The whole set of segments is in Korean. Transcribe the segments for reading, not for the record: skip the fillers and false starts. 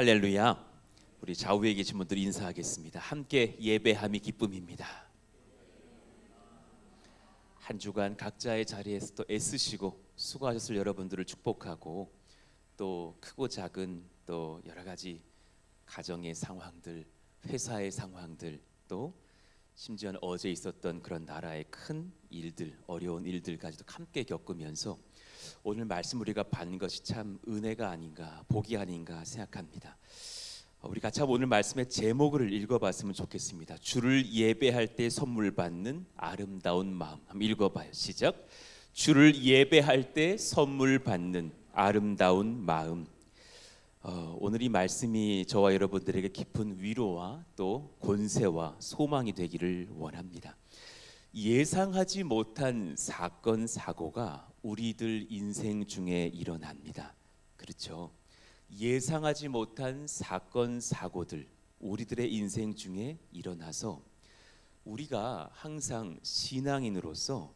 할렐루야. 우리 좌우에 계신 분들 인사하겠습니다. 함께 예배함이 기쁨입니다. 한 주간 각자의 자리에서 또 애쓰시고 수고하셨을 여러분들을 축복하고, 또 크고 작은 또 여러 가지 가정의 상황들, 회사의 상황들, 또 심지어는 어제 있었던 그런 나라의 큰 일들, 어려운 일들까지도 함께 겪으면서 오늘 말씀 우리가 받는 것이 참 은혜가 아닌가, 복이 아닌가 생각합니다. 우리 같이 오늘 말씀의 제목을 읽어봤으면 좋겠습니다. 주를 예배할 때 선물 받는 아름다운 마음. 한번 읽어봐요. 시작. 주를 예배할 때 선물 받는 아름다운 마음. 오늘 이 말씀이 저와 여러분들에게 깊은 위로와 또 권세와 소망이 되기를 원합니다. 예상하지 못한 사건 사고가 우리들 인생 중에 일어납니다. 그렇죠? 예상하지 못한 사건 사고들 우리들의 인생 중에 일어나서 우리가 항상 신앙인으로서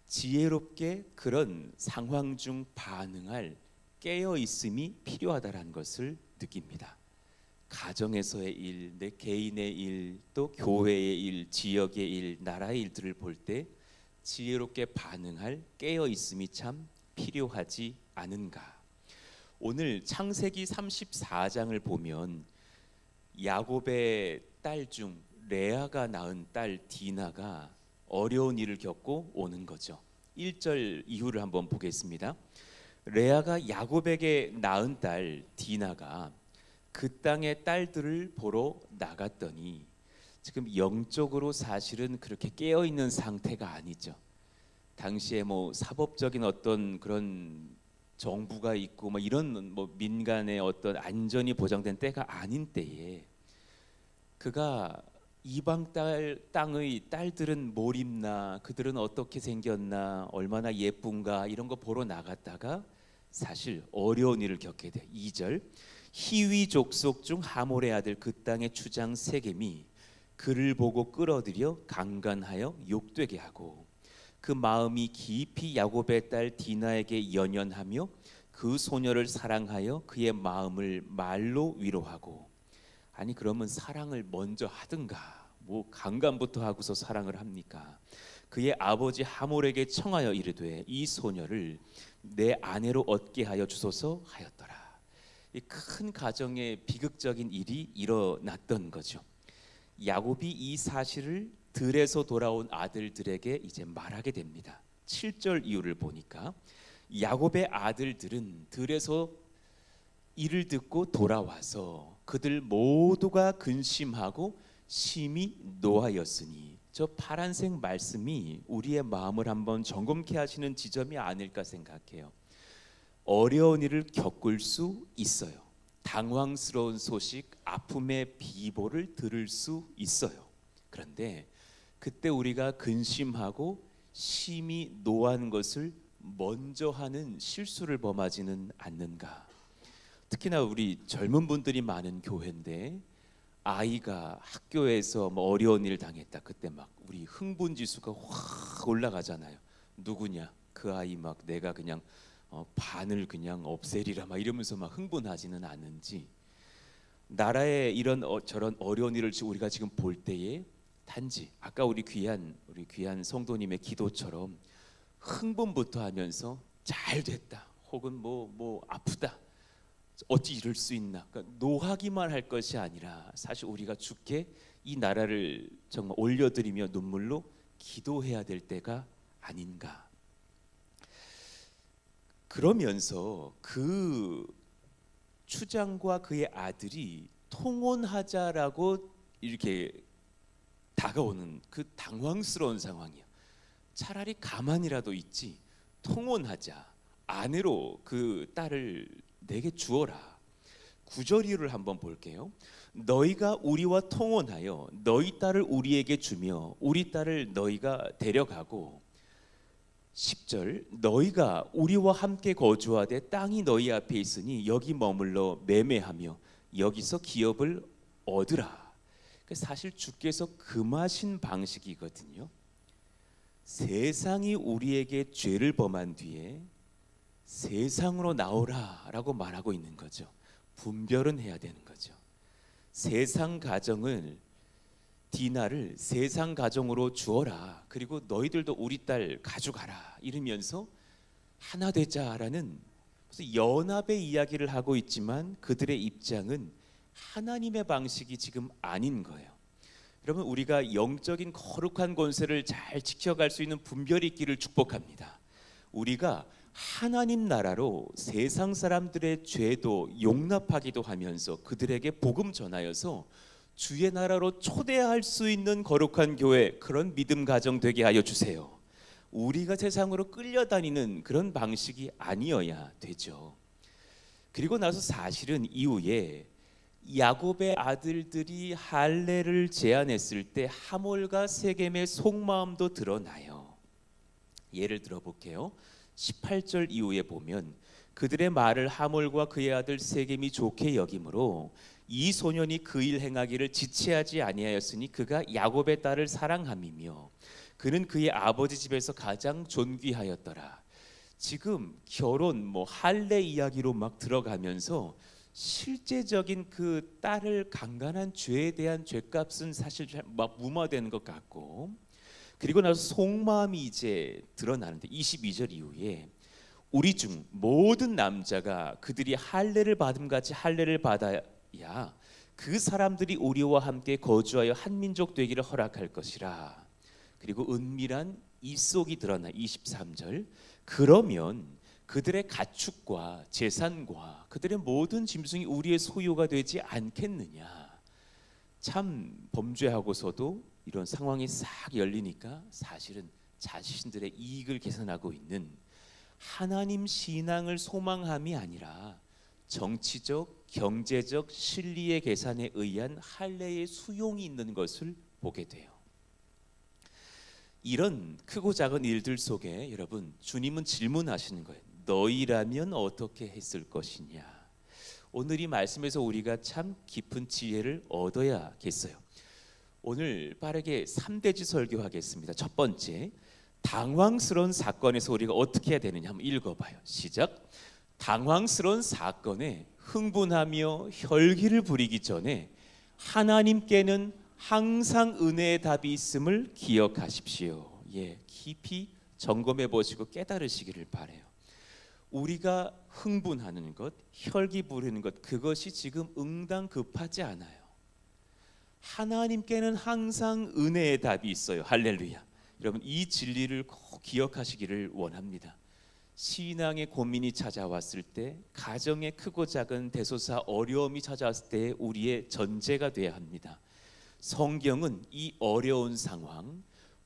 지혜롭게 그런 상황 중 반응할 깨어 있음이 필요하다는 것을 느낍니다. 가정에서의 일, 내 개인의 일, 또 교회의 일, 지역의 일, 나라의 일들을 볼 때 지혜롭게 반응할 깨어 있음이 참 필요하지 않은가. 오늘 창세기 34장을 보면 야곱의 딸 중 레아가 낳은 딸 디나가 어려운 일을 겪고 오는 거죠. 1절 이후를 한번 보겠습니다. 레아가 야곱에게 낳은 딸 디나가 그 땅의 딸들을 보러 나갔더니 지금 영적으로 사실은 그렇게 깨어 있는 상태가 아니죠. 당시에 뭐 사법적인 어떤 그런 정부가 있고 뭐 이런 뭐 민간의 어떤 안전이 보장된 때가 아닌 때에 그가 이방 땅의 딸들은 뭘 입나, 그들은 어떻게 생겼나, 얼마나 예쁜가 이런 거 보러 나갔다가 사실 어려운 일을 겪게 돼. 2절. 히위 족속 중 하몰의 아들 그 땅의 주장 세겜이 그를 보고 끌어들여 강간하여 욕되게 하고 그 마음이 깊이 야곱의 딸 디나에게 연연하며 그 소녀를 사랑하여 그의 마음을 말로 위로하고. 아니 그러면 사랑을 먼저 하든가, 뭐 강간부터 하고서 사랑을 합니까? 그의 아버지 하몰에게 청하여 이르되 이 소녀를 내 아내로 얻게 하여 주소서 하였더라. 이 큰 가정의 비극적인 일이 일어났던 거죠. 야곱이 이 사실을 들에서 돌아온 아들들에게 이제 말하게 됩니다. 7절 이유를 보니까 야곱의 아들들은 들에서 이를 듣고 돌아와서 그들 모두가 근심하고 심히 노하였으니. 저 파란색 말씀이 우리의 마음을 한번 점검케 하시는 지점이 아닐까 생각해요. 어려운 일을 겪을 수 있어요. 당황스러운 소식, 아픔의 비보를 들을 수 있어요. 그런데 그때 우리가 근심하고 심히 노한 것을 먼저 하는 실수를 범하지는 않는가. 특히나 우리 젊은 분들이 많은 교회인데 아이가 학교에서 뭐 어려운 일 당했다. 그때 막 우리 흥분 지수가 확 올라가잖아요. 누구냐? 그 아이 막 내가 그냥 반을 그냥 없애리라 막 이러면서 막 흥분하지는 않은지, 나라의 이런 저런 어려운 일을 우리가 지금 볼 때에 단지 아까 우리 귀한 성도님의 기도처럼 흥분부터 하면서 잘 됐다 혹은 뭐 아프다 어찌 이럴 수 있나, 그러니까 노하기만 할 것이 아니라 사실 우리가 주께 이 나라를 정말 올려드리며 눈물로 기도해야 될 때가 아닌가. 그러면서 그 추장과 그의 아들이 통혼하자라고 이렇게 다가오는 그 당황스러운 상황이야. 차라리 가만히라도 있지, 통혼하자, 아내로 그 딸을 내게 주어라. 9절 이유를 한번 볼게요. 너희가 우리와 통혼하여 너희 딸을 우리에게 주며 우리 딸을 너희가 데려가고. 10절. 너희가 우리와 함께 거주하되 땅이 너희 앞에 있으니 여기 머물러 매매하며 여기서 기업을 얻으라. 사실 주께서 금하신 방식이거든요. 세상이 우리에게 죄를 범한 뒤에 세상으로 나오라라고 말하고 있는 거죠. 분별은 해야 되는 거죠. 세상 가정을 디나를 세상 가정으로 주어라. 그리고 너희들도 우리 딸 가져가라. 이러면서 하나 되자라는 연합의 이야기를 하고 있지만 그들의 입장은 하나님의 방식이 지금 아닌 거예요. 여러분, 우리가 영적인 거룩한 권세를 잘 지켜갈 수 있는 분별이 있기를 축복합니다. 우리가 하나님 나라로 세상 사람들의 죄도 용납하기도 하면서 그들에게 복음 전하여서 주의 나라로 초대할 수 있는 거룩한 교회, 그런 믿음 가정 되게 하여 주세요. 우리가 세상으로 끌려다니는 그런 방식이 아니어야 되죠. 그리고 나서 사실은 이후에 야곱의 아들들이 할례를 제안했을 때 하몰과 세겜의 속마음도 드러나요. 예를 들어 볼게요. 18절 이후에 보면 그들의 말을 하몰과 그의 아들 세겜이 좋게 여김으로 이 소년이 그 일 행하기를 지체하지 아니하였으니 그가 야곱의 딸을 사랑함이며 그는 그의 아버지 집에서 가장 존귀하였더라. 지금 결혼 할례 이야기로 막 들어가면서 실제적인 그 딸을 강간한 죄에 대한 죄값은 사실 막 무마되는 것 같고, 그리고 나서 속마음이 이제 드러나는데 22절 이후에 우리 중 모든 남자가 그들이 할례를 받음같이 할례를 받아야 그 사람들이 우리와 함께 거주하여 한 민족 되기를 허락할 것이라. 그리고 은밀한 입속이 드러나 23절. 그러면 그들의 가축과 재산과 그들의 모든 짐승이 우리의 소유가 되지 않겠느냐. 참 범죄하고서도 이런 상황이 싹 열리니까 사실은 자신들의 이익을 계산하고 있는 하나님 신앙을 소망함이 아니라 정치적, 경제적 실리의 계산에 의한 할례의 수용이 있는 것을 보게 돼요. 이런 크고 작은 일들 속에 여러분, 주님은 질문하시는 거예요. 너희라면 어떻게 했을 것이냐. 오늘 이 말씀에서 우리가 참 깊은 지혜를 얻어야겠어요. 오늘 빠르게 3대지 설교하겠습니다. 첫 번째, 당황스러운 사건에서 우리가 어떻게 해야 되느냐 한번 읽어봐요. 시작. 당황스러운 사건에 흥분하며 혈기를 부리기 전에 하나님께는 항상 은혜의 답이 있음을 기억하십시오. 깊이 점검해 보시고 깨달으시기를 바라요. 우리가 흥분하는 것, 혈기 부리는 것, 그것이 지금 응당급하지 않아요. 하나님께는 항상 은혜의 답이 있어요. 할렐루야. 여러분, 이 진리를 꼭 기억하시기를 원합니다. 신앙의 고민이 찾아왔을 때, 가정의 크고 작은 대소사 어려움이 찾아왔을 때 우리의 전제가 돼야 합니다. 성경은 이 어려운 상황,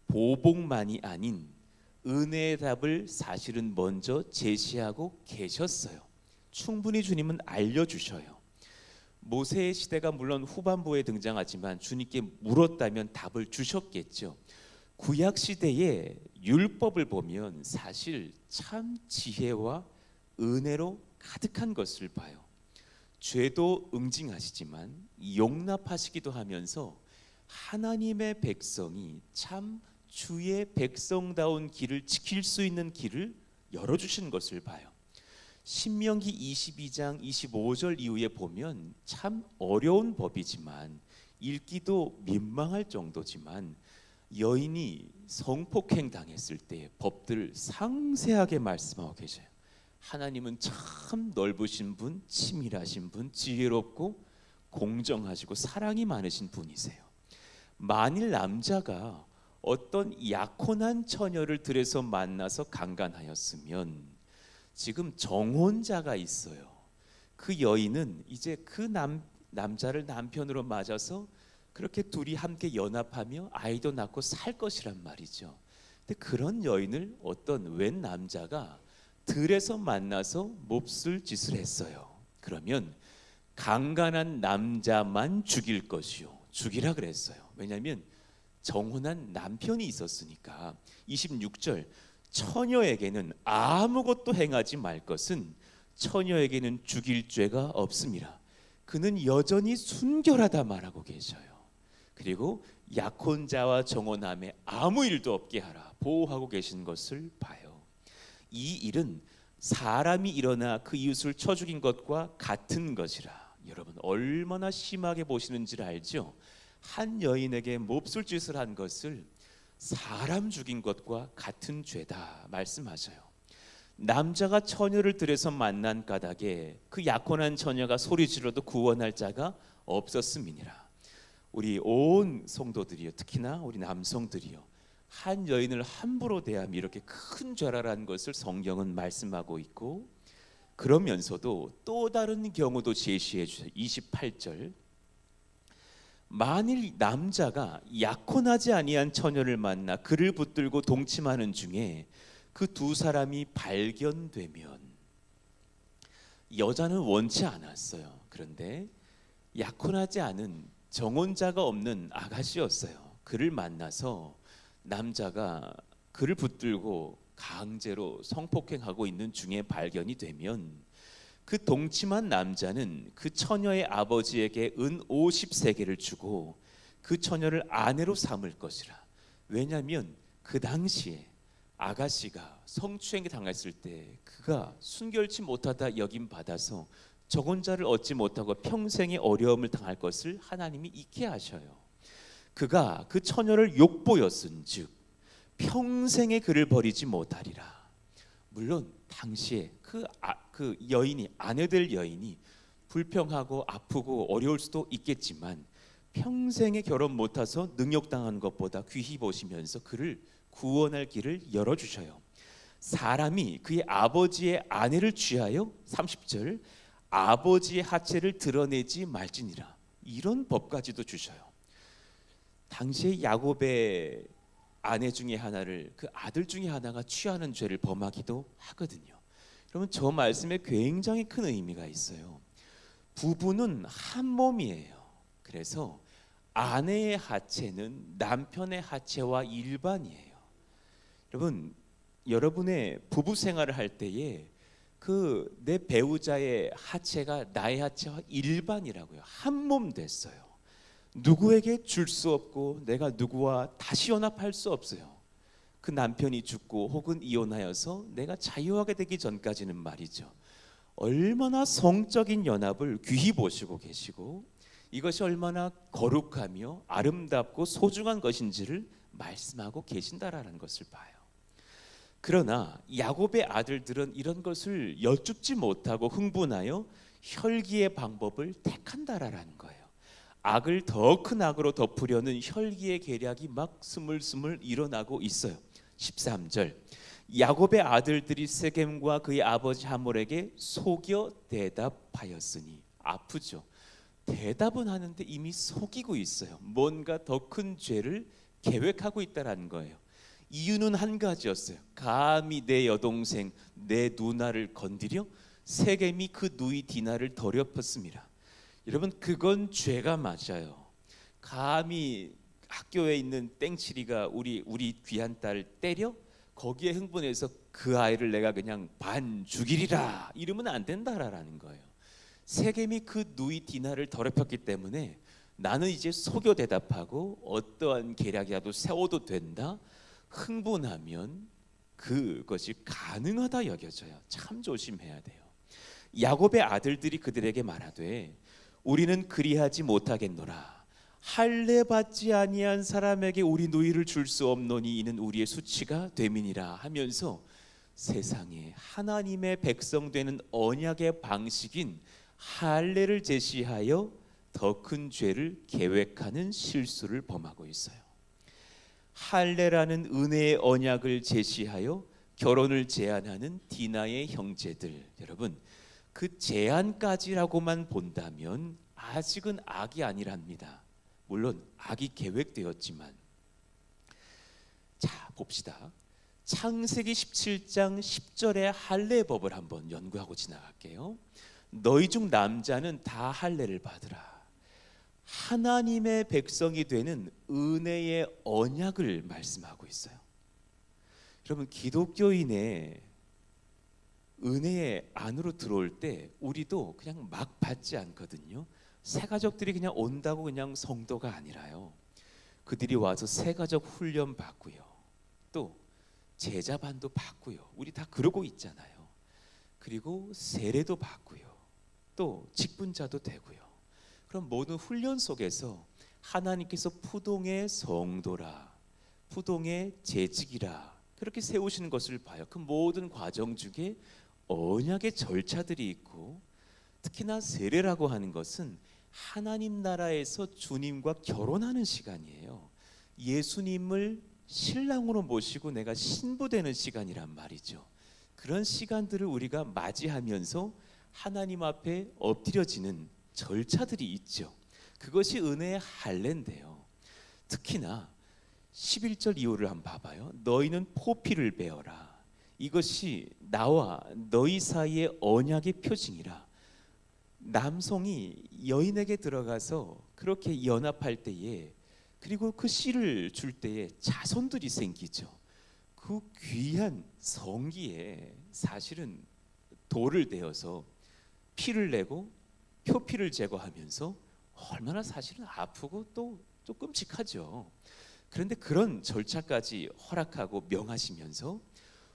보복만이 아닌 은혜의 답을 사실은 먼저 제시하고 계셨어요. 충분히 주님은 알려주셔요. 모세의 시대가 물론 후반부에 등장하지만 주님께 물었다면 답을 주셨겠죠. 구약 시대의 율법을 보면 사실 참 지혜와 은혜로 가득한 것을 봐요. 죄도 응징하시지만 용납하시기도 하면서 하나님의 백성이 참 주의 백성다운 길을 지킬 수 있는 길을 열어주신 것을 봐요. 신명기 22장 25절 이후에 보면 참 어려운 법이지만 읽기도 민망할 정도지만 여인이 성폭행 당했을 때 법들을 상세하게 말씀하고 계셔요. 하나님은 참 넓으신 분, 치밀하신 분, 지혜롭고 공정하시고 사랑이 많으신 분이세요. 만일 남자가 어떤 약혼한 처녀를 들에서 만나서 강간하였으면 지금 정혼자가 있어요. 그 여인은 이제 그 남자를 남편으로 맞아서 그렇게 둘이 함께 연합하며 아이도 낳고 살 것이란 말이죠. 근데 그런 여인을 어떤 웬 남자가 들에서 만나서 몹쓸 짓을 했어요. 그러면 강간한 남자만 죽일 것이요, 죽이라 그랬어요. 왜냐하면 정혼한 남편이 있었으니까. 26절, 처녀에게는 아무것도 행하지 말 것은 처녀에게는 죽일 죄가 없음이라. 그는 여전히 순결하다 말하고 계셔요. 그리고 약혼자와 정혼함에 아무 일도 없게 하라 보호하고 계신 것을 봐요. 이 일은 사람이 일어나 그 이웃을 쳐 죽인 것과 같은 것이라. 여러분 얼마나 심하게 보시는지를 알죠? 한 여인에게 몹쓸 짓을 한 것을 사람 죽인 것과 같은 죄다 말씀하셔요. 남자가 처녀를 들여서 만난 까닭에 그 약혼한 처녀가 소리 질러도 구원할 자가 없었음이니라. 우리 온 성도들이요, 특히나 우리 남성들이요, 한 여인을 함부로 대함이 이렇게 큰 죄라라는 것을 성경은 말씀하고 있고, 그러면서도 또 다른 경우도 제시해 주세요. 28절. 만일 남자가 약혼하지 아니한 처녀를 만나 그를 붙들고 동침하는 중에 그 두 사람이 발견되면, 여자는 원치 않았어요. 그런데 약혼하지 않은 정혼자가 없는 아가씨였어요. 그를 만나서 남자가 그를 붙들고 강제로 성폭행하고 있는 중에 발견이 되면, 그 동침한 남자는 그 처녀의 아버지에게 은 50세겔을 주고 그 처녀를 아내로 삼을 것이라. 왜냐하면 그 당시에 아가씨가 성추행에 당했을 때 그가 순결치 못하다 여김 받아서 정혼자를 얻지 못하고 평생의 어려움을 당할 것을 하나님이 잊게 하셔요. 그가 그 처녀를 욕보였은즉 평생에 그를 버리지 못하리라. 물론 당시에 그 여인이, 아내 될 여인이 불평하고 아프고 어려울 수도 있겠지만 평생에 결혼 못해서 능욕당한 것보다 귀히 보시면서 그를 구원할 길을 열어주셔요. 사람이 그의 아버지의 아내를 취하여 30절 아버지의 하체를 드러내지 말지니라. 이런 법까지도 주셔요. 당시에 야곱의 아내 중에 하나를, 그 아들 중에 하나가 취하는 죄를 범하기도 하거든요. 여러분, 저 말씀에 굉장히 큰 의미가 있어요. 부부는 한 몸이에요. 그래서 아내의 하체는 남편의 하체와 일반이에요. 여러분, 여러분의 부부 생활을 할 때에 그 내 배우자의 하체가 나의 하체와 일반이라고요. 한 몸 됐어요. 누구에게 줄 수 없고 내가 누구와 다시 연합할 수 없어요. 그 남편이 죽고 혹은 이혼하여서 내가 자유하게 되기 전까지는 말이죠. 얼마나 성적인 연합을 귀히 보시고 계시고 이것이 얼마나 거룩하며 아름답고 소중한 것인지를 말씀하고 계신다라는 것을 봐요. 그러나 야곱의 아들들은 이런 것을 여쭙지 못하고 흥분하여 혈기의 방법을 택한다라는 거예요. 악을 더 큰 악으로 덮으려는 혈기의 계략이 막 스물스물 일어나고 있어요. 13절. 야곱의 아들들이 세겜과 그의 아버지 하몰에게 속여 대답하였으니. 아프죠. 대답은 하는데 이미 속이고 있어요. 뭔가 더 큰 죄를 계획하고 있다라는 거예요. 이유는 한 가지였어요. 감히 내 여동생 내 누나를 건드려 세겜이 그 누이 디나를 더럽혔습니다. 여러분, 그건 죄가 맞아요. 감히 학교에 있는 땡칠이가 우리 귀한 딸 때려? 거기에 흥분해서 그 아이를 내가 그냥 반 죽이리라 이러면 안 된다라는 거예요. 세겜이 그 누이 디나를 더럽혔기 때문에 나는 이제 속여 대답하고 어떠한 계략이라도 세워도 된다. 흥분하면 그것이 가능하다 여겨져요. 참 조심해야 돼요. 야곱의 아들들이 그들에게 말하되 우리는 그리하지 못하겠노라. 할례 받지 아니한 사람에게 우리 누이를 줄 수 없노니 이는 우리의 수치가 됨이니라 하면서 세상에 하나님의 백성 되는 언약의 방식인 할례를 제시하여 더 큰 죄를 계획하는 실수를 범하고 있어요. 할례라는 은혜의 언약을 제시하여 결혼을 제한하는 디나의 형제들, 여러분, 그 제한까지라고만 본다면 아직은 악이 아니랍니다. 물론 악이 계획되었지만. 자, 봅시다. 창세기 17장 10절의 할례법을 한번 연구하고 지나갈게요. 너희 중 남자는 다 할례를 받으라. 하나님의 백성이 되는 은혜의 언약을 말씀하고 있어요. 여러분, 기독교인의 은혜의 안으로 들어올 때 우리도 그냥 막 받지 않거든요. 새가족들이 그냥 온다고 그냥 성도가 아니라요. 그들이 와서 새가족 훈련 받고요. 또 제자반도 받고요. 우리 다 그러고 있잖아요. 그리고 세례도 받고요. 또 직분자도 되고요. 그럼 모든 훈련 속에서 하나님께서 푸동의 성도라, 푸동의 재직이라 그렇게 세우시는 것을 봐요. 그 모든 과정 중에 언약의 절차들이 있고, 특히나 세례라고 하는 것은 하나님 나라에서 주님과 결혼하는 시간이에요. 예수님을 신랑으로 모시고 내가 신부되는 시간이란 말이죠. 그런 시간들을 우리가 맞이하면서 하나님 앞에 엎드려지는 절차들이 있죠. 그것이 은혜의 할례인데요. 특히나 11절 이후를 한번 봐봐요. 너희는 포피를 베어라. 이것이 나와 너희 사이의 언약의 표징이라. 남성이 여인에게 들어가서 그렇게 연합할 때에, 그리고 그 씨를 줄 때에 자손들이 생기죠. 그 귀한 성기에 사실은 돌을 대어서 피를 내고 표피를 제거하면서 얼마나 사실은 아프고 또 끔찍하죠. 그런데 그런 절차까지 허락하고 명하시면서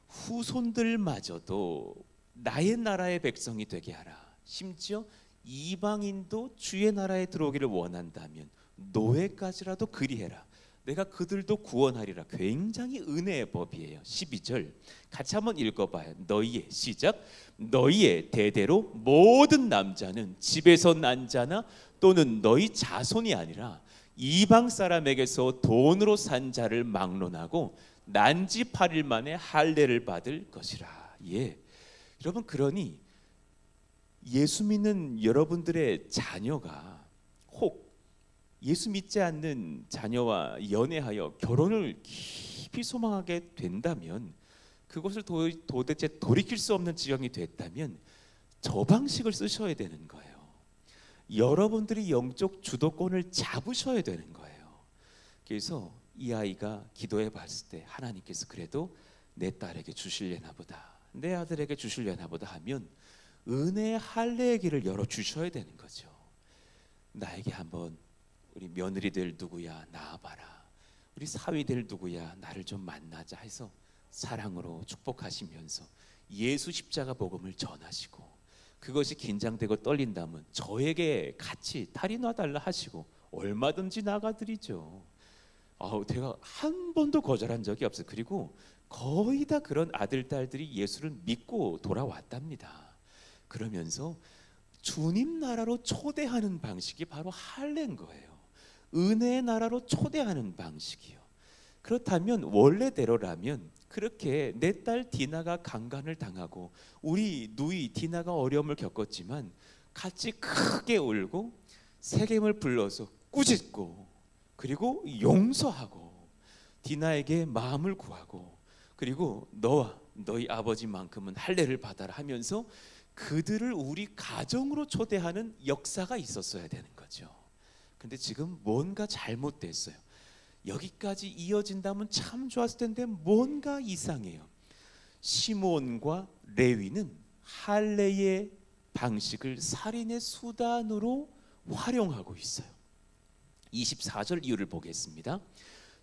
후손들마저도 나의 나라의 백성이 되게 하라. 심지어 이방인도 주의 나라에 들어오기를 원한다면 노예까지라도 그리해라. 내가 그들도 구원하리라. 굉장히 은혜의 법이에요. 12절 같이 한번 읽어봐요. 너희의 시작. 너희의 대대로 모든 남자는 집에서 난 자나 또는 너희 자손이 아니라 이방 사람에게서 돈으로 산 자를 막론하고 난지 8일 만에 할례를 받을 것이라. 예, 여러분, 그러니 예수 믿는 여러분들의 자녀가 혹 예수 믿지 않는 자녀와 연애하여 결혼을 깊이 소망하게 된다면, 그것을 도대체 돌이킬 수 없는 지경이 됐다면 저 방식을 쓰셔야 되는 거예요. 여러분들이 영적 주도권을 잡으셔야 되는 거예요. 그래서 이 아이가 기도해 봤을 때 하나님께서 그래도 내 딸에게 주실려나 보다, 내 아들에게 주실려나 보다 하면 은혜의 할례의 길을 열어주셔야 되는 거죠. 나에게 한번 우리 며느리들 누구야 나와봐라, 우리 사위들 누구야 나를 좀 만나자 해서 사랑으로 축복하시면서 예수 십자가 복음을 전하시고, 그것이 긴장되고 떨린다면 저에게 같이 다리 놔달라 하시고 얼마든지 나가드리죠. 제가 한 번도 거절한 적이 없어요. 그리고 거의 다 그런 아들 딸들이 예수를 믿고 돌아왔답니다. 그러면서 주님 나라로 초대하는 방식이 바로 할례인 거예요. 은혜의 나라로 초대하는 방식이요. 그렇다면 원래대로라면 그렇게 내 딸 디나가 강간을 당하고 우리 누이 디나가 어려움을 겪었지만 같이 크게 울고 세겜을 불러서 꾸짖고 그리고 용서하고 디나에게 마음을 구하고 그리고 너와 너희 아버지만큼은 할례를 받아라 하면서 그들을 우리 가정으로 초대하는 역사가 있었어야 되는 거죠. 근데 지금 뭔가 잘못됐어요. 여기까지 이어진다면 참 좋았을 텐데 뭔가 이상해요. 시몬과 레위는 할례의 방식을 살인의 수단으로 활용하고 있어요. 24절 이유를 보겠습니다.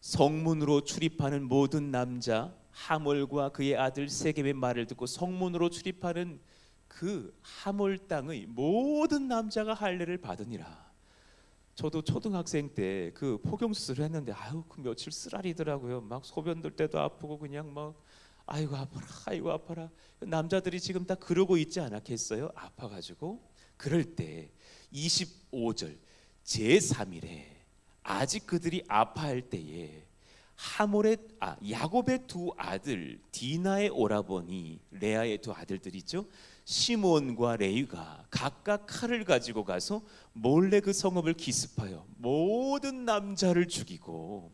성문으로 출입하는 모든 남자 하몰과 그의 아들 세겜의 말을 듣고 성문으로 출입하는 그 하몰 땅의 모든 남자가 할례를 받으니라. 저도 초등학생 때 그 포경 수술을 했는데 그 며칠 쓰라리더라고요. 막 소변 들 때도 아프고 그냥 막 아이고 아파라 아이고 아파라. 남자들이 지금 다 그러고 있지 않았겠어요? 아파가지고. 그럴 때 25절 제3일에 아직 그들이 아파할 때에 야곱의 두 아들 디나의 오라버니 레아의 두 아들들이죠. 시몬과 레위가 각각 칼을 가지고 가서 몰래 그 성읍을 기습하여 모든 남자를 죽이고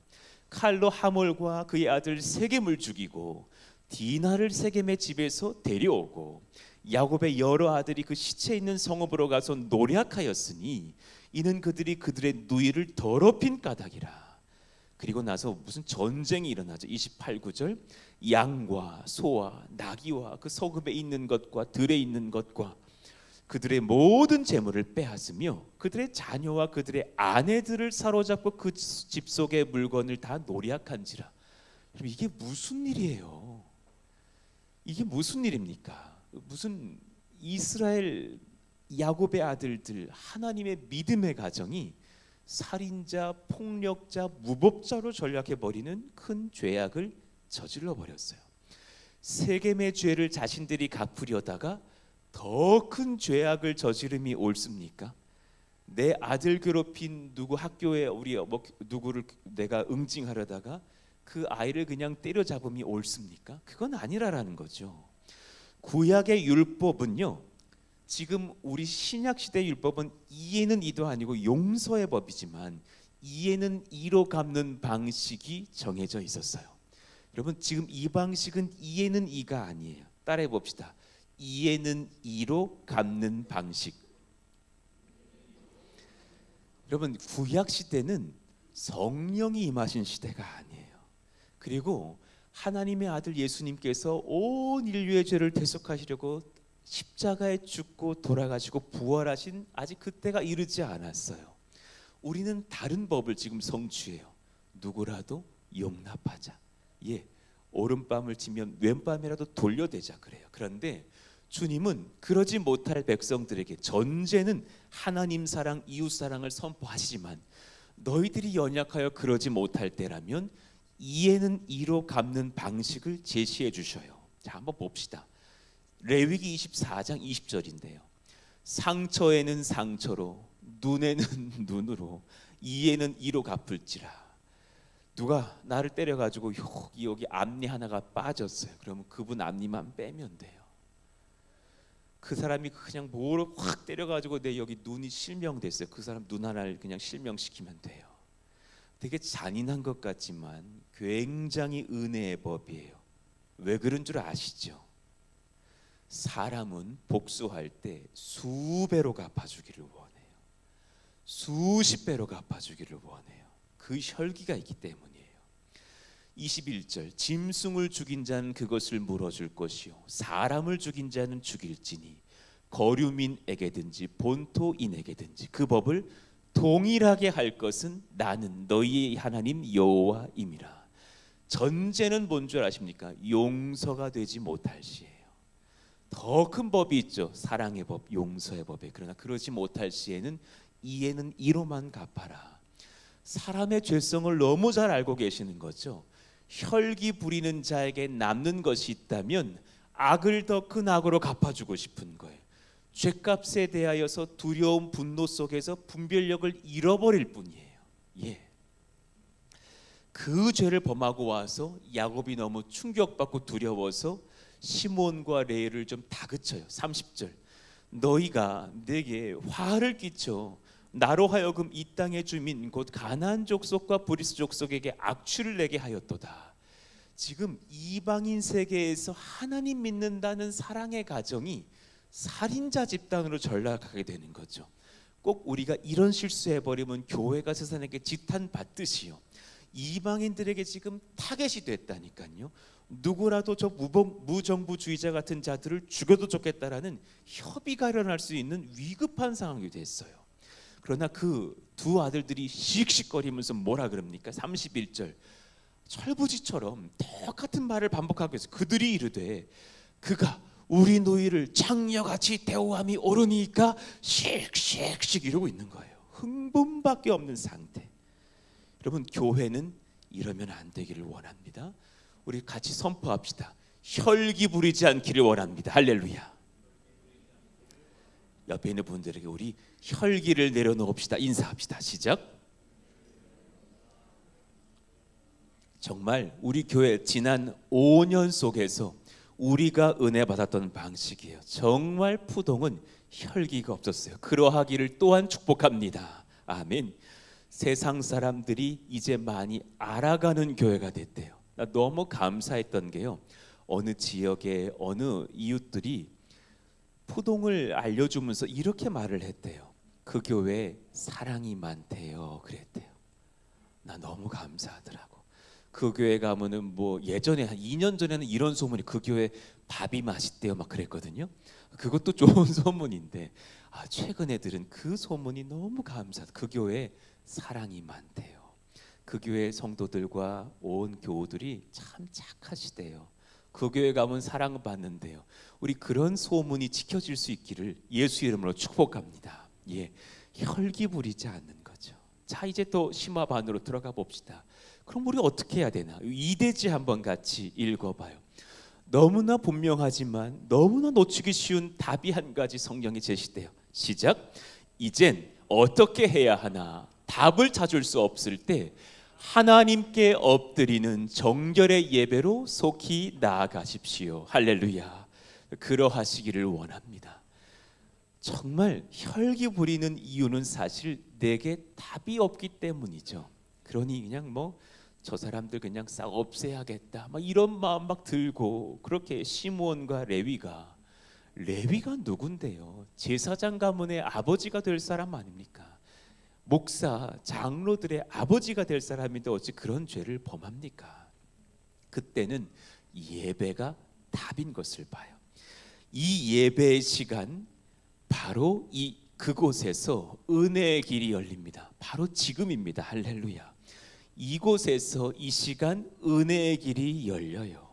칼로 하몰과 그의 아들 세겜을 죽이고 디나를 세겜의 집에서 데려오고 야곱의 여러 아들이 그 시체 있는 성읍으로 가서 노략하였으니 이는 그들이 그들의 누이를 더럽힌 까닭이라. 그리고 나서 무슨 전쟁이 일어나죠. 28, 9절 양과 소와 나귀와 그 성읍에 있는 것과 들에 있는 것과 그들의 모든 재물을 빼앗으며 그들의 자녀와 그들의 아내들을 사로잡고 그 집 속의 물건을 다 노략한지라. 여러분, 이게 무슨 일이에요? 이게 무슨 일입니까? 무슨 이스라엘 야곱의 아들들, 하나님의 믿음의 가정이 살인자, 폭력자, 무법자로 전락해버리는 큰 죄악을 저질러 버렸어요. 세겜의 죄를 자신들이 갚으려다가 더 큰 죄악을 저지름이 옳습니까? 내 아들 괴롭힌 누구 학교에 우리 누구를 내가 응징하려다가 그 아이를 그냥 때려잡음이 옳습니까? 그건 아니라라는 거죠. 구약의 율법은요, 지금 우리 신약 시대 율법은 이에는 이도 아니고 용서의 법이지만 이에는 이로 갚는 방식이 정해져 있었어요. 여러분, 지금 이 방식은 이에는 이가 아니에요. 따라해 봅시다. 이에는 이로 갚는 방식. 여러분, 구약 시대는 성령이 임하신 시대가 아니에요. 그리고 하나님의 아들 예수님께서 온 인류의 죄를 대속하시려고 십자가에 죽고 돌아가시고 부활하신 아직 그때가 이르지 않았어요. 우리는 다른 법을 지금 성취해요. 누구라도 용납하자. 예, 오른밤을 치면 왼밤이라도 돌려대자 그래요. 그런데 주님은 그러지 못할 백성들에게 전제는 하나님 사랑, 이웃 사랑을 선포하시지만 너희들이 연약하여 그러지 못할 때라면 이에는 이로 갚는 방식을 제시해 주셔요. 자, 한번 봅시다. 레위기 24장 20절인데요. 상처에는 상처로, 눈에는 눈으로, 이에는 이로 갚을지라. 누가 나를 때려가지고 여기 앞니 하나가 빠졌어요. 그러면 그분 앞니만 빼면 돼요. 그 사람이 그냥 뭐를 확 때려가지고 내 여기 눈이 실명됐어요. 그 사람 눈 하나를 그냥 실명시키면 돼요. 되게 잔인한 것 같지만 굉장히 은혜의 법이에요. 왜 그런 줄 아시죠? 사람은 복수할 때 수배로 갚아주기를 원해요. 수십 배로 갚아주기를 원해요. 그 혈기가 있기 때문이에요. 21절, 짐승을 죽인 자는 그것을 물어줄 것이요 사람을 죽인 자는 죽일지니 거류민에게든지 본토인에게든지 그 법을 동일하게 할 것은 나는 너희의 하나님 여호와임이라. 전제는 뭔 줄 아십니까? 용서가 되지 못할 시에요. 더 큰 법이 있죠. 사랑의 법, 용서의 법에. 그러나 그러지 못할 시에는 이에는 이로만 갚아라. 사람의 죄성을 너무 잘 알고 계시는 거죠. 혈기 부리는 자에게 남는 것이 있다면 악을 더 큰 악으로 갚아주고 싶은 거예요. 죄값에 대하여서 두려움, 분노 속에서 분별력을 잃어버릴 뿐이에요. 예. 그 죄를 범하고 와서 야곱이 너무 충격받고 두려워서 시몬과 레위를 좀 다그쳐요. 30절, 너희가 내게 화를 끼쳐 나로 하여금 이 땅의 주민 곧 가나안 족속과 브리스 족속에게 악취를 내게 하였도다. 지금 이방인 세계에서 하나님 믿는다는 사랑의 가정이 살인자 집단으로 전락하게 되는 거죠. 꼭 우리가 이런 실수해버리면 교회가 세상에게 지탄받듯이요, 이방인들에게 지금 타겟이 됐다니까요. 누구라도 저 무정부주의자 같은 자들을 죽여도 좋겠다라는 협의가 일어날 수 있는 위급한 상황이 됐어요. 그러나 그 두 아들들이 씩씩거리면서 뭐라 그럽니까? 31절, 철부지처럼 똑같은 말을 반복하고 있어요. 그들이 이르되 그가 우리 노이를 장녀같이 대우함이 옳으니까 씩씩씩 이러고 있는 거예요. 흥분밖에 없는 상태. 여러분, 교회는 이러면 안 되기를 원합니다. 우리 같이 선포합시다. 혈기 부리지 않기를 원합니다. 할렐루야. 옆에 있는 분들에게 우리 혈기를 내려놓읍시다. 인사합시다. 시작. 정말 우리 교회 지난 5년 속에서 우리가 은혜 받았던 방식이에요. 정말 푸동은 혈기가 없었어요. 그러하기를 또한 축복합니다. 아멘. 세상 사람들이 이제 많이 알아가는 교회가 됐대요. 나 너무 감사했던 게요, 어느 지역의 어느 이웃들이 푸동을 알려주면서 이렇게 말을 했대요. 그 교회에 사랑이 많대요. 그랬대요. 나 너무 감사하더라고. 그 교회 가면은 뭐 예전에 한 2년 전에는 이런 소문이, 그 교회 밥이 맛있대요 막 그랬거든요. 그것도 좋은 소문인데 최근에 들은 그 소문이 너무 감사하다. 그 교회에 사랑이 많대요. 그 교회 성도들과 온 교우들이 참 착하시대요. 그 교회 가면 사랑받는데요. 우리 그런 소문이 지켜질 수 있기를 예수 이름으로 축복합니다. 예, 혈기 부리지 않는 거죠. 자, 이제 또 심화반 안으로 들어가 봅시다. 그럼 우리 어떻게 해야 되나? 이대지 한번 같이 읽어봐요. 너무나 분명하지만 너무나 놓치기 쉬운 답이 한 가지 성경에 제시돼요. 시작. 이젠 어떻게 해야 하나? 답을 찾을 수 없을 때 하나님께 엎드리는 정결의 예배로 속히 나아가십시오. 할렐루야. 그러하시기를 원합니다. 정말 혈기 부리는 이유는 사실 내게 답이 없기 때문이죠. 그러니 그냥 저 사람들 그냥 싹 없애야겠다 막 이런 마음 막 들고, 그렇게 시므온과 레위가 누군데요? 제사장 가문의 아버지가 될 사람 아닙니까? 목사 장로들의 아버지가 될 사람인데 어찌 그런 죄를 범합니까? 그때는 예배가 답인 것을 봐요. 이 예배의 시간, 바로 그곳에서 은혜의 길이 열립니다. 바로 지금입니다. 할렐루야. 이곳에서 이 시간 은혜의 길이 열려요.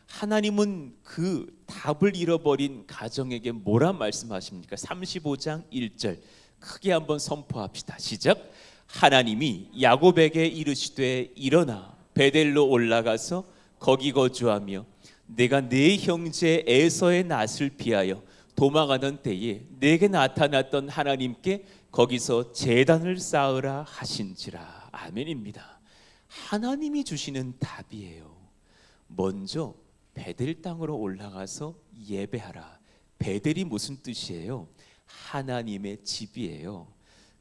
하나님은 그 답을 잃어버린 가정에게 뭐라 말씀하십니까? 35장 1절 크게 한번 선포합시다. 시작. 하나님이 야곱에게 이르시되 일어나 베델로 올라가서 거기 거주하며 내가 네 형제 에서의 낫을 피하여 도망하던 때에 내게 나타났던 하나님께 거기서 제단을 쌓으라 하신지라. 아멘입니다. 하나님이 주시는 답이에요. 먼저 베델 땅으로 올라가서 예배하라. 베델이 무슨 뜻이에요? 하나님의 집이에요.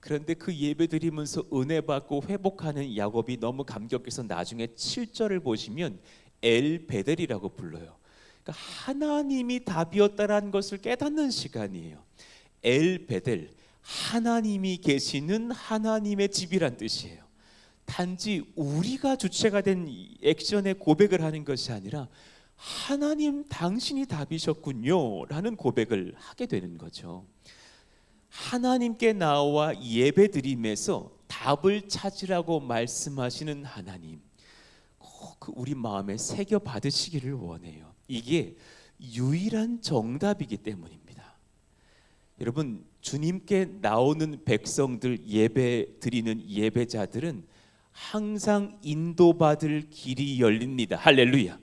그런데 그 예배 드리면서 은혜 받고 회복하는 야곱이 너무 감격해서 나중에 7절을 보시면 엘 베델이라고 불러요. 그러니까 하나님이 답이었다라는 것을 깨닫는 시간이에요. 엘 베델, 하나님이 계시는 하나님의 집이란 뜻이에요. 단지 우리가 주체가 된 액션의 고백을 하는 것이 아니라 하나님 당신이 답이셨군요 라는 고백을 하게 되는 거죠. 하나님께 나와 예배 드림에서 답을 찾으라고 말씀하시는 하나님, 꼭 우리 마음에 새겨 받으시기를 원해요. 이게 유일한 정답이기 때문입니다. 여러분, 주님께 나오는 백성들, 예배 드리는 예배자들은 항상 인도받을 길이 열립니다. 할렐루야.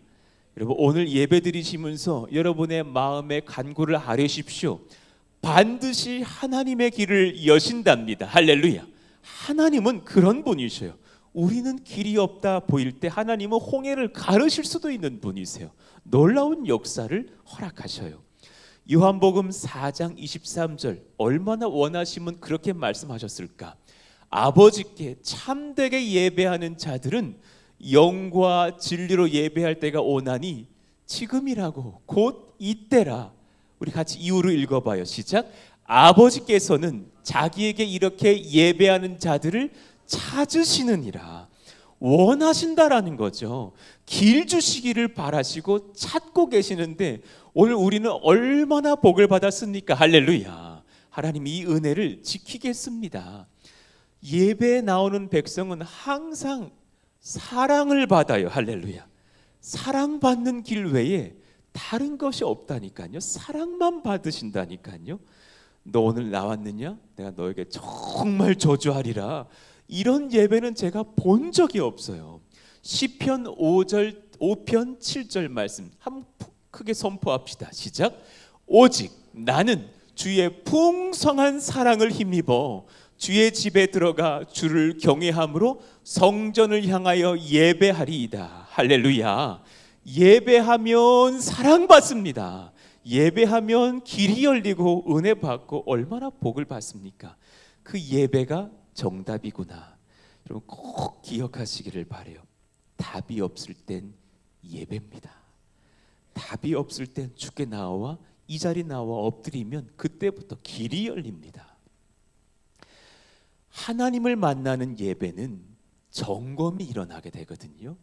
여러분, 오늘 예배 드리시면서 여러분의 마음의 간구를 아뢰십시오. 반드시 하나님의 길을 여신답니다. 할렐루야. 하나님은 그런 분이셔요. 우리는 길이 없다 보일 때 하나님은 홍해를 가르실 수도 있는 분이세요. 놀라운 역사를 허락하셔요. 요한복음 4장 23절 얼마나 원하시면 그렇게 말씀하셨을까? 아버지께 참되게 예배하는 자들은 영과 진리로 예배할 때가 오나니 지금이라고, 곧 이때라. 우리 같이 이유를 읽어봐요. 시작. 아버지께서는 자기에게 이렇게 예배하는 자들을 찾으시느니라. 원하신다라는 거죠. 길 주시기를 바라시고 찾고 계시는데 오늘 우리는 얼마나 복을 받았습니까? 할렐루야. 하나님 이 은혜를 지키겠습니다. 예배에 나오는 백성은 항상 사랑을 받아요. 할렐루야. 사랑받는 길 외에 다른 것이 없다니까요. 사랑만 받으신다니까요. 너 오늘 나왔느냐? 내가 너에게 정말 저주하리라. 이런 예배는 제가 본 적이 없어요. 시편 5편 7절 말씀 한번 크게 선포합시다. 시작. 오직 나는 주의 풍성한 사랑을 힘입어 주의 집에 들어가 주를 경외함으로 성전을 향하여 예배하리이다. 할렐루야. 예배하면 사랑받습니다. 예배하면 길이 열리고 은혜 받고 얼마나 복을 받습니까? 그 예배가 정답이구나. 여러분 꼭 기억하시기를 바라요. 답이 없을 땐 예배입니다. 답이 없을 땐 주께 나와 이 자리 나와 엎드리면 그때부터 길이 열립니다. 하나님을 만나는 예배는 점검이 일어나게 되거든요.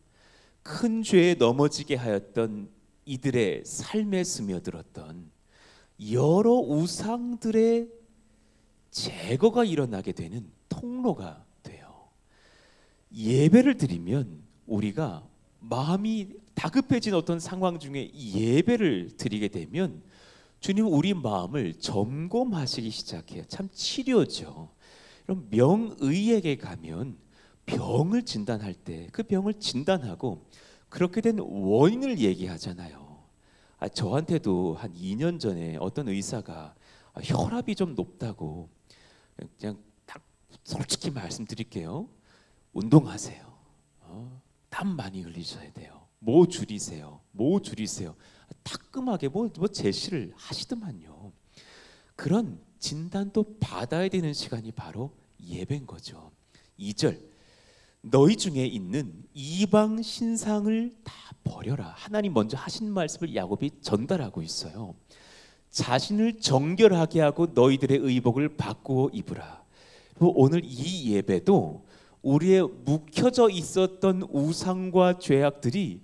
큰 죄에 넘어지게 하였던 이들의 삶에 스며들었던 여러 우상들의 제거가 일어나게 되는 통로가 돼요. 예배를 드리면 우리가 마음이 다급해진 어떤 상황 중에 예배를 드리게 되면 주님은 우리 마음을 점검하시기 시작해요. 참 치료죠. 그럼 명의에게 가면 병을 진단할 때 그 병을 진단하고 그렇게 된 원인을 얘기하잖아요. 저한테도 한 2년 전에 어떤 의사가 혈압이 좀 높다고, 그냥 딱 솔직히 말씀드릴게요. 운동하세요. 땀 많이 흘리셔야 돼요. 뭐 줄이세요. 뭐 줄이세요. 따끔하게 뭐 제시를 하시더만요. 그런 진단도 받아야 되는 시간이 바로 예배인 거죠. 2절, 너희 중에 있는 이방 신상을 다 버려라. 하나님 먼저 하신 말씀을 야곱이 전달하고 있어요. 자신을 정결하게 하고 너희들의 의복을 바꾸어 입으라. 오늘 이 예배도 우리의 묵혀져 있었던 우상과 죄악들이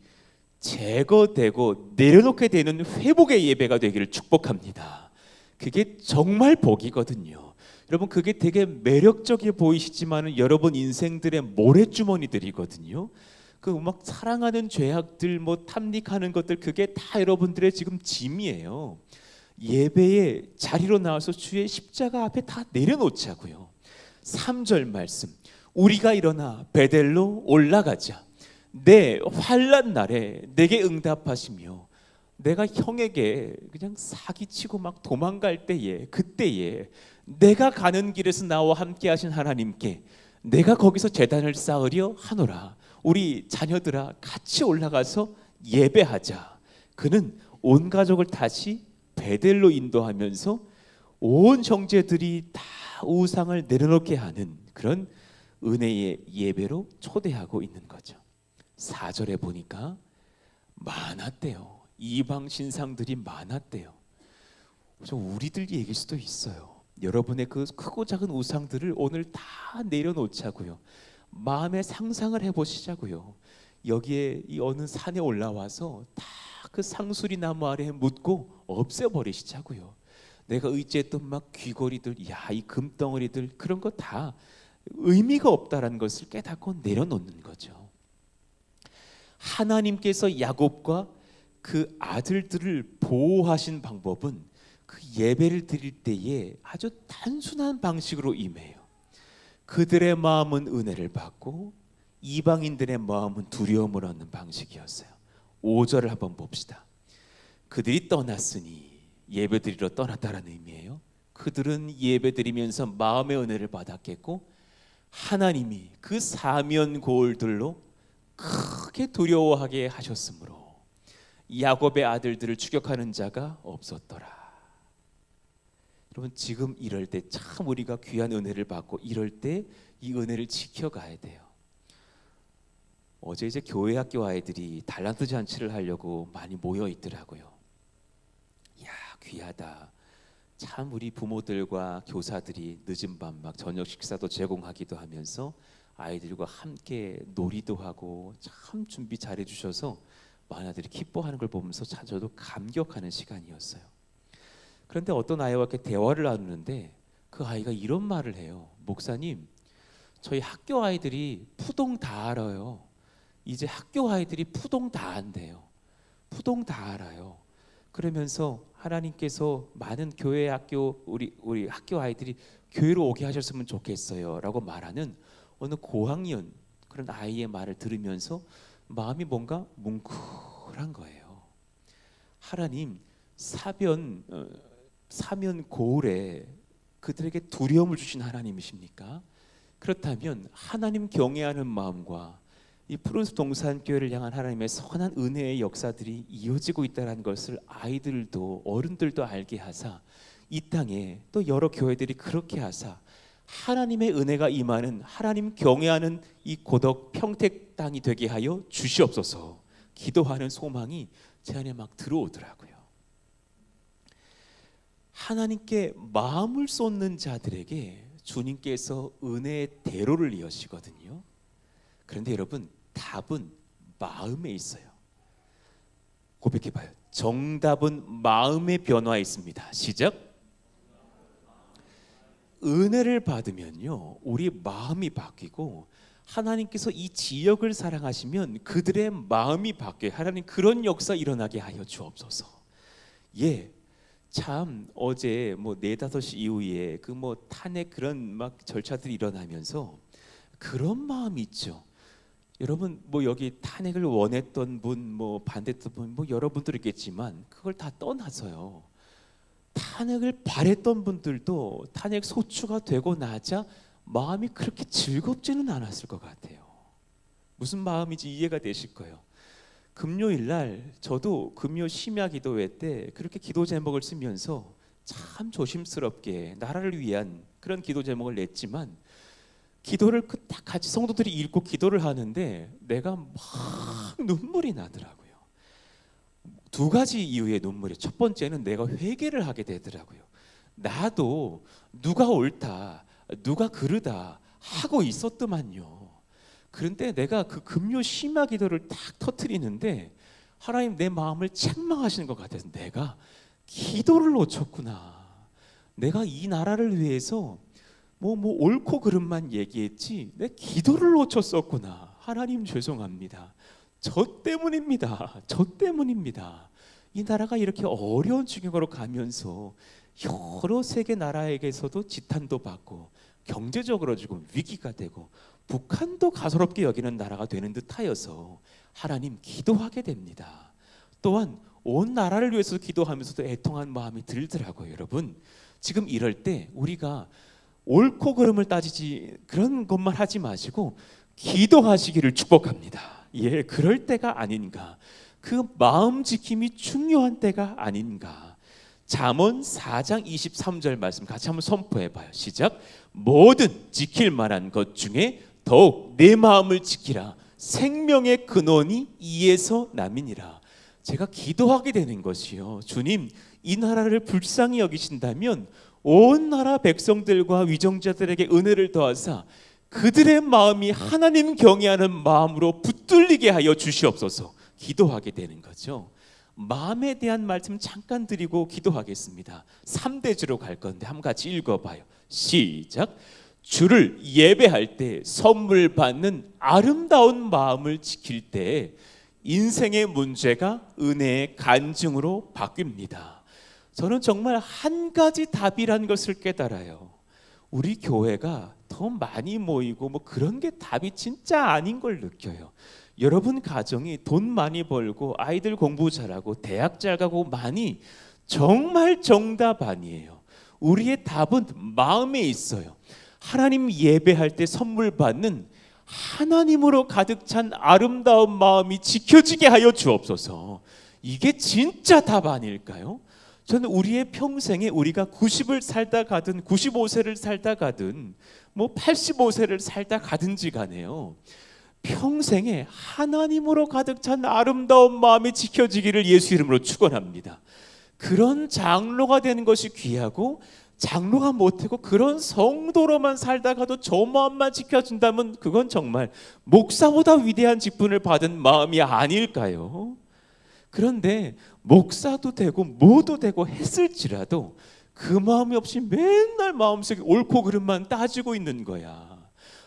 제거되고 내려놓게 되는 회복의 예배가 되기를 축복합니다. 그게 정말 복이거든요. 여러분, 그게 되게 매력적이 보이시지만 여러분 인생들의 모래주머니들이거든요. 그 막 사랑하는 죄악들, 뭐 탐닉하는 것들, 그게 다 여러분들의 지금 짐이에요. 예배의 자리로 나와서 주의 십자가 앞에 다 내려놓자고요. 3절 말씀, 우리가 일어나 베델로 올라가자. 내 환난 날에 내게 응답하시며 내가 형에게 그냥 사기치고 막 도망갈 때에, 그때에 내가 가는 길에서 나와 함께 하신 하나님께 내가 거기서 제단을 쌓으려 하노라. 우리 자녀들아 같이 올라가서 예배하자. 그는 온 가족을 다시 베델로 인도하면서 온 형제들이 다 우상을 내려놓게 하는 그런 은혜의 예배로 초대하고 있는 거죠. 4절에 보니까 많았대요. 이방 신상들이 많았대요. 우리들 얘기일 수도 있어요. 여러분의 그 크고 작은 우상들을 오늘 다 내려놓자고요. 마음의 상상을 해보시자고요. 여기에 이 어느 산에 올라와서 다 그 상수리 나무 아래에 묻고 없애버리시자고요. 내가 의지했던 막 귀걸이들, 이 금덩어리들, 그런 거 다 의미가 없다라는 것을 깨닫고 내려놓는 거죠. 하나님께서 야곱과 그 아들들을 보호하신 방법은 그 예배를 드릴 때에 아주 단순한 방식으로 임해요. 그들의 마음은 은혜를 받고 이방인들의 마음은 두려움을 얻는 방식이었어요. 5절을 한번 봅시다. 그들이 떠났으니 예배드리러 떠났다라는 의미예요. 그들은 예배드리면서 마음의 은혜를 받았겠고 하나님이 그 사면 고울들로 크게 두려워하게 하셨으므로 야곱의 아들들을 추격하는 자가 없었더라. 여러분, 지금 이럴 때 참 우리가 귀한 은혜를 받고 이럴 때 이 은혜를 지켜가야 돼요. 어제 이제 교회 학교 아이들이 달란트 잔치를 하려고 많이 모여 있더라고요. 이야, 귀하다. 참 우리 부모들과 교사들이 늦은 밤 막 저녁 식사도 제공하기도 하면서 아이들과 함께 놀이도 하고 참 준비 잘해 주셔서 많은 아이들이 기뻐하는 걸 보면서 저도 감격하는 시간이었어요. 그런데 어떤 아이와 이렇게 대화를 나누는데 그 아이가 이런 말을 해요. 목사님, 저희 학교 아이들이 푸동 다 알아요. 이제 학교 아이들이 푸동 다 안돼요. 푸동 다 알아요. 그러면서 하나님께서 많은 교회 학교 우리 학교 아이들이 교회로 오게 하셨으면 좋겠어요라고 말하는 어느 고학년 그런 아이의 말을 들으면서 마음이 뭔가 뭉클한 거예요. 하나님 사면 고울에 그들에게 두려움을 주신 하나님이십니까? 그렇다면 하나님 경외하는 마음과 이 푸른숲 동산교회를 향한 하나님의 선한 은혜의 역사들이 이어지고 있다는 것을 아이들도 어른들도 알게 하사 이 땅에 또 여러 교회들이 그렇게 하사 하나님의 은혜가 임하는 하나님 경외하는 이 고덕 평택 땅이 되게 하여 주시옵소서 기도하는 소망이 제 안에 막 들어오더라고요. 하나님께 마음을 쏟는 자들에게 주님께서 은혜의 대로를 이으시거든요. 그런데 여러분, 답은 마음에 있어요. 고백해봐요. 정답은 마음의 변화에 있습니다. 시작. 은혜를 받으면요, 우리 마음이 바뀌고 하나님께서 이 지역을 사랑하시면 그들의 마음이 바뀌어요. 하나님 그런 역사 일어나게 하여 주옵소서. 예, 참 어제 뭐 4-5시 이후에 그 뭐 탄핵 그런 막 절차들이 일어나면서 그런 마음이 있죠. 여러분 뭐 여기 탄핵을 원했던 분, 뭐 반대했던 분, 뭐 여러분들 있겠지만 그걸 다 떠나서요. 탄핵을 바랬던 분들도 탄핵 소추가 되고 나자 마음이 그렇게 즐겁지는 않았을 것 같아요. 무슨 마음인지 이해가 되실 거예요. 금요일 날 저도 금요 심야 기도회 때 그렇게 기도 제목을 쓰면서 참 조심스럽게 나라를 위한 그런 기도 제목을 냈지만 기도를 딱 같이 성도들이 읽고 기도를 하는데 내가 막 눈물이 나더라고요. 2가지 이유의 눈물이. 첫 번째는 내가 회개를 하게 되더라고요. 나도 누가 옳다, 누가 그르다 하고 있었더만요. 그런데 내가 그 금요 심야 기도를 딱 터뜨리는데 하나님 내 마음을 책망하시는 것 같아서 내가 기도를 놓쳤구나. 내가 이 나라를 위해서 뭐 옳고 그름만 얘기했지 내 기도를 놓쳤었구나. 하나님 죄송합니다. 저 때문입니다. 저 때문입니다. 이 나라가 이렇게 어려운 지경으로 가면서 여러 세계 나라에게서도 지탄도 받고 경제적으로 지금 위기가 되고 북한도 가소롭게 여기는 나라가 되는 듯하여서 하나님 기도하게 됩니다. 또한 온 나라를 위해서 기도하면서도 애통한 마음이 들더라고요. 여러분 지금 이럴 때 우리가 옳고 그름을 따지지 그런 것만 하지 마시고 기도하시기를 축복합니다. 예, 그럴 때가 아닌가. 그 마음 지킴이 중요한 때가 아닌가. 잠언 4장 23절 말씀 같이 한번 선포해봐요. 시작. 뭐든 지킬 만한 것 중에 더욱 내 마음을 지키라. 생명의 근원이 이에서 남이니라. 제가 기도하게 되는 것이요. 주님, 이 나라를 불쌍히 여기신다면 온 나라 백성들과 위정자들에게 은혜를 더하사 그들의 마음이 하나님 경외하는 마음으로 붙들리게 하여 주시옵소서. 기도하게 되는 거죠. 마음에 대한 말씀 잠깐 드리고 기도하겠습니다. 3대주로 갈 건데 한번 같이 읽어봐요. 시작. 주를 예배할 때 선물 받는 아름다운 마음을 지킬 때 인생의 문제가 은혜의 간증으로 바뀝니다. 저는 정말 한 가지 답이라는 것을 깨달아요. 우리 교회가 더 많이 모이고 뭐 그런 게 답이 진짜 아닌 걸 느껴요. 여러분 가정이 돈 많이 벌고 아이들 공부 잘하고 대학 잘 가고 많이 정말 정답 아니에요. 우리의 답은 마음에 있어요. 하나님 예배할 때 선물 받는 하나님으로 가득 찬 아름다운 마음이 지켜지게 하여 주옵소서. 이게 진짜 답 아닐까요? 저는 우리의 평생에 우리가 90을 살다 가든 95세를 살다 가든 뭐 85세를 살다 가든지 간에요. 평생에 하나님으로 가득 찬 아름다운 마음이 지켜지기를 예수 이름으로 축원합니다. 그런 장로가 되는 것이 귀하고 장로가 못하고 그런 성도로만 살다가도 저 마음만 지켜준다면 그건 정말 목사보다 위대한 직분을 받은 마음이 아닐까요? 그런데 목사도 되고 뭐도 되고 했을지라도 그 마음이 없이 맨날 마음속에 옳고 그름만 따지고 있는 거야.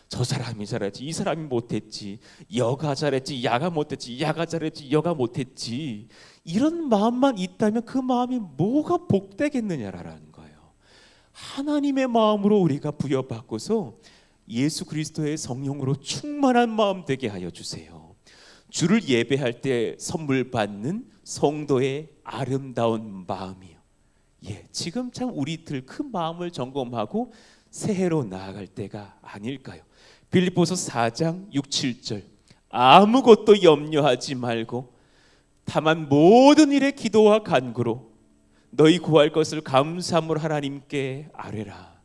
저 사람이 잘했지, 이 사람이 못했지, 여가 잘했지, 야가 못했지, 야가 잘했지, 여가 못했지. 이런 마음만 있다면 그 마음이 뭐가 복되겠느냐라는 거예요. 하나님의 마음으로 우리가 부여받고서 예수 그리스도의 성령으로 충만한 마음 되게 하여 주세요. 주를 예배할 때 선물 받는 성도의 아름다운 마음이요. 예, 지금 참 우리들 그 마음을 점검하고 새해로 나아갈 때가 아닐까요? 빌립보서 4장 6, 7절 아무것도 염려하지 말고 다만 모든 일에 기도와 간구로 너희 구할 것을 감사함으로 하나님께 아뢰라.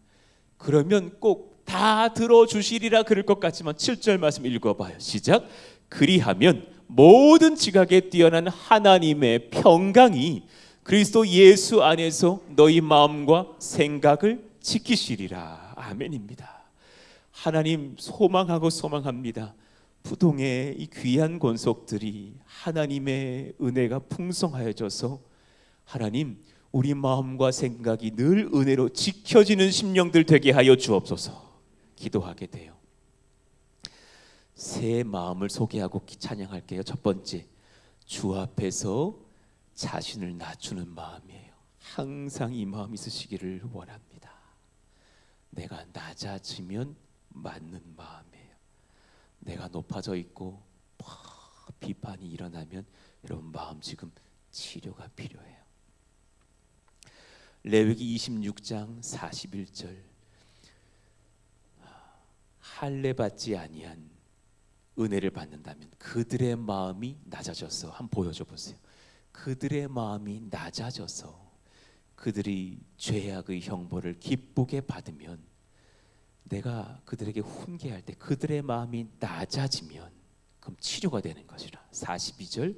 그러면 꼭 다 들어주시리라 그럴 것 같지만 7절 말씀 읽어봐요. 시작. 그리하면 모든 지각에 뛰어난 하나님의 평강이 그리스도 예수 안에서 너희 마음과 생각을 지키시리라. 아멘입니다. 하나님 소망하고 소망합니다. 부동의 이 귀한 권속들이 하나님의 은혜가 풍성하여져서 하나님 우리 마음과 생각이 늘 은혜로 지켜지는 심령들 되게 하여 주옵소서. 기도하게 돼요. 새 마음을 소개하고 찬양할게요. 첫 번째, 주 앞에서 자신을 낮추는 마음이에요. 항상 이 마음 있으시기를 원합니다. 내가 낮아지면 맞는 마음이에요. 내가 높아져 있고 비판이 일어나면 여러분 마음 지금 치료가 필요해요. 레위기 26장 41절, 할례 받지 아니한 은혜를 받는다면 그들의 마음이 낮아져서, 한번 보여줘 보세요. 그들의 마음이 낮아져서 그들이 죄악의 형벌을 기쁘게 받으면, 내가 그들에게 훈계할 때 그들의 마음이 낮아지면 그럼 치료가 되는 것이라. 42절,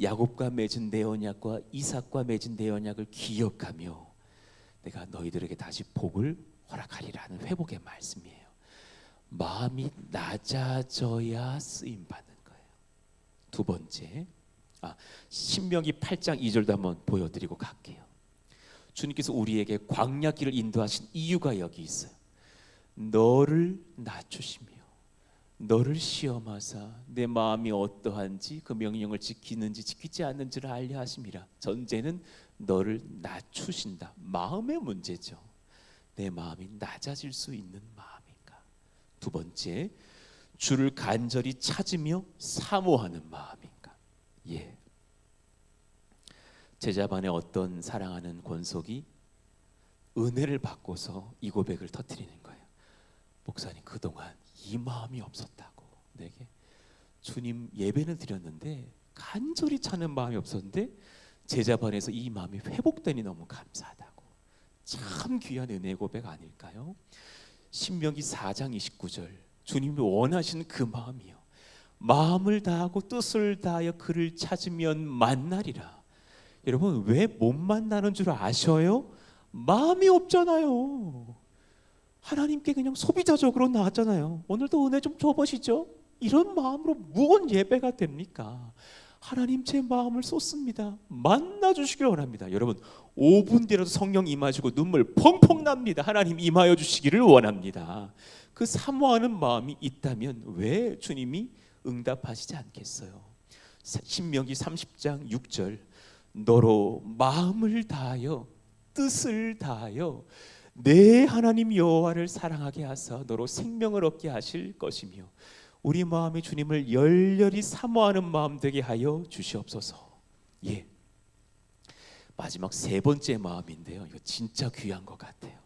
야곱과 맺은 내 언약과 이삭과 맺은 내 언약을 기억하며 내가 너희들에게 다시 복을 허락하리라는 회복의 말씀이에요. 마음이 낮아져야 쓰임 받는 거예요. 두 번째, 신명기 8장 2절도 한번 보여드리고 갈게요. 주님께서 우리에게 광야길을 인도하신 이유가 여기 있어요. 너를 낮추시며 너를 시험하사 내 마음이 어떠한지 그 명령을 지키는지 지키지 않는지를 알려 하심이라. 전제는 너를 낮추신다. 마음의 문제죠. 내 마음이 낮아질 수 있는 마음인가. 두 번째, 주를 간절히 찾으며 사모하는 마음인가. 예. 제자반에 어떤 사랑하는 권속이 은혜를 받고서 이 고백을 터뜨리는 거예요. 목사님, 그동안 이 마음이 없었다고. 내게 주님 예배는 드렸는데 간절히 찾는 마음이 없었는데 제자반에서 이 마음이 회복되니 너무 감사하다고. 참 귀한 은혜의 고백 아닐까요? 신명기 4장 29절, 주님이 원하시는 그 마음이요. 마음을 다하고 뜻을 다하여 그를 찾으면 만나리라. 여러분, 왜 못 만나는 줄 아셔요? 마음이 없잖아요. 하나님께 그냥 소비자적으로 나왔잖아요. 오늘도 은혜 좀 줘보시죠. 이런 마음으로 무언 예배가 됩니까? 하나님, 제 마음을 쏟습니다. 만나주시길 원합니다. 여러분, 5분 뒤라도 성령 임하시고 눈물 펑펑 납니다. 하나님 임하여 주시기를 원합니다. 그 사모하는 마음이 있다면 왜 주님이 응답하시지 않겠어요? 신명기 30장 6절, 너로 마음을 다하여 뜻을 다하여 내 하나님 여호와를 사랑하게 하사 너로 생명을 얻게 하실 것이며, 우리 마음이 주님을 열렬히 사모하는 마음 되게 하여 주시옵소서. 예. 마지막 세 번째 마음인데요, 이거 진짜 귀한 것 같아요.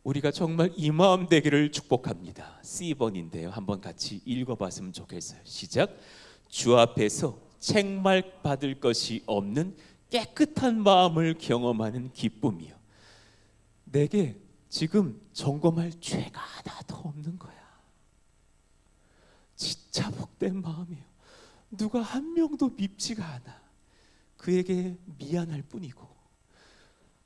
우리가 정말 이 마음 되기를 축복합니다. C번인데요, 한번 같이 읽어봤으면 좋겠어요. 시작. 주 앞에서 책말 받을 것이 없는 깨끗한 마음을 경험하는 기쁨이요. 내게 지금 점검할 죄가 하나도 없는 거야. 진짜 복된 마음이에요. 누가 한 명도 밉지가 않아. 그에게 미안할 뿐이고,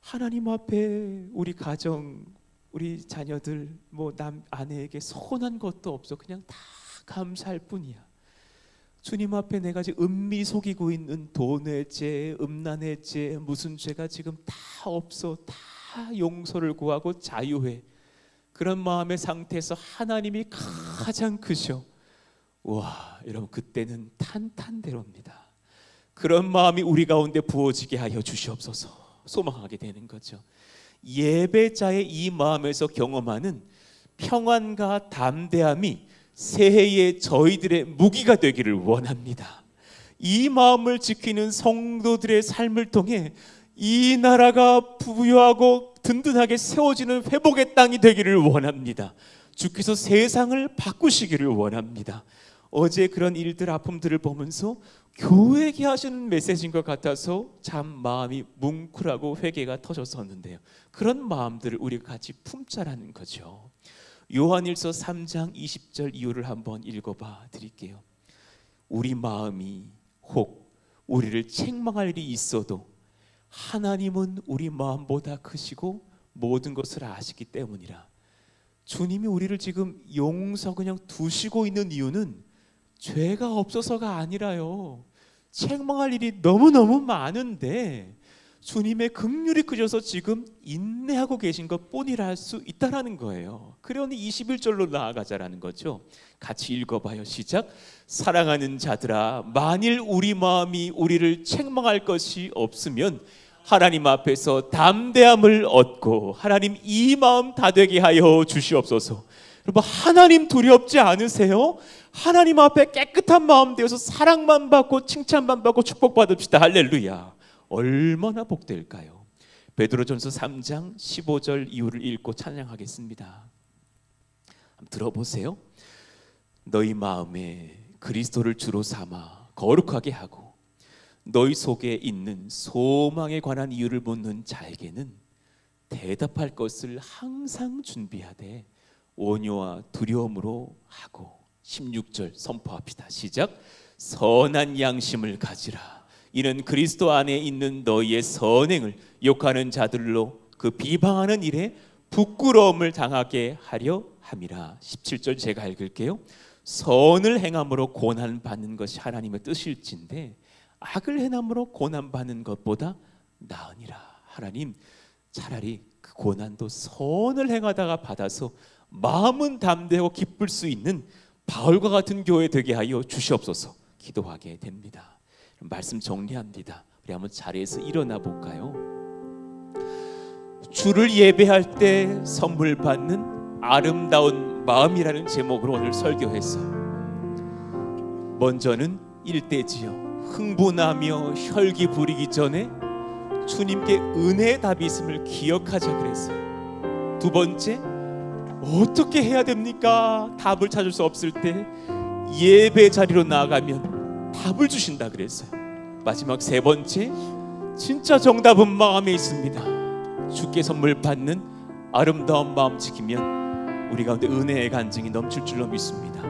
하나님 앞에 우리 가정, 우리 자녀들, 아내에게 서운한 것도 없어. 그냥 다 감사할 뿐이야. 주님 앞에 내가 지금 은밀히 속이고 있는 돈의 죄, 음란의 죄, 무슨 죄가 지금 다 없어. 다 용서를 구하고 자유해. 그런 마음의 상태에서 하나님이 가장 크셔. 와, 여러분, 그때는 탄탄대로입니다. 그런 마음이 우리 가운데 부어지게 하여 주시옵소서. 소망하게 되는 거죠. 예배자의 이 마음에서 경험하는 평안과 담대함이 새해의 저희들의 무기가 되기를 원합니다. 이 마음을 지키는 성도들의 삶을 통해 이 나라가 부유하고 든든하게 세워지는 회복의 땅이 되기를 원합니다. 주께서 세상을 바꾸시기를 원합니다. 어제 그런 일들, 아픔들을 보면서 교회에게 하시는 메시지인 것 같아서 참 마음이 뭉클하고 회개가 터졌었는데요, 그런 마음들을 우리가 같이 품자라는 거죠. 요한일서 3장 20절 이유를 한번 읽어봐 드릴게요. 우리 마음이 혹 우리를 책망할 일이 있어도 하나님은 우리 마음보다 크시고 모든 것을 아시기 때문이라. 주님이 우리를 지금 용서 그냥 두시고 있는 이유는 죄가 없어서가 아니라요. 책망할 일이 너무너무 많은데 주님의 긍휼이 크셔서 지금 인내하고 계신 것 뿐이라 할 수 있다라는 거예요. 그러니 21절로 나아가자라는 거죠. 같이 읽어봐요. 시작. 사랑하는 자들아, 만일 우리 마음이 우리를 책망할 것이 없으면 하나님 앞에서 담대함을 얻고 하나님 이 마음 다 되게 하여 주시옵소서. 여러분, 하나님 두렵지 않으세요? 하나님 앞에 깨끗한 마음 되어서 사랑만 받고 칭찬만 받고 축복받읍시다. 할렐루야. 얼마나 복될까요? 베드로전서 3장 15절 이후를 읽고 찬양하겠습니다. 한번 들어보세요. 너희 마음에 그리스도를 주로 삼아 거룩하게 하고 너희 속에 있는 소망에 관한 이유를 묻는 자에게는 대답할 것을 항상 준비하되 온유와 두려움으로 하고. 16절 선포합시다. 시작. 선한 양심을 가지라. 이는 그리스도 안에 있는 너희의 선행을 욕하는 자들로 그 비방하는 일에 부끄러움을 당하게 하려 함이라. 17절 제가 읽을게요. 선을 행함으로 고난받는 것이 하나님의 뜻일진데 악을 행함으로 고난받는 것보다 나으니라. 하나님, 차라리 그 고난도 선을 행하다가 받아서 마음은 담대하고 기쁠 수 있는 바울과 같은 교회 되게 하여 주시옵소서 기도하게 됩니다. 말씀 정리합니다. 우리 한번 자리에서 일어나 볼까요? 주를 예배할 때 선물 받는 아름다운 마음이라는 제목으로 오늘 설교했어요. 먼저는 일대지요. 흥분하며 혈기 부리기 전에 주님께 은혜의 답이 있음을 기억하자 그랬어요. 두 번째, 어떻게 해야 됩니까? 답을 찾을 수 없을 때 예배 자리로 나아가면 답을 주신다 그랬어요. 마지막 세 번째, 진짜 정답은 마음에 있습니다. 주께 선물 받는 아름다운 마음 지키면 우리 가운데 은혜의 간증이 넘칠 줄로 믿습니다.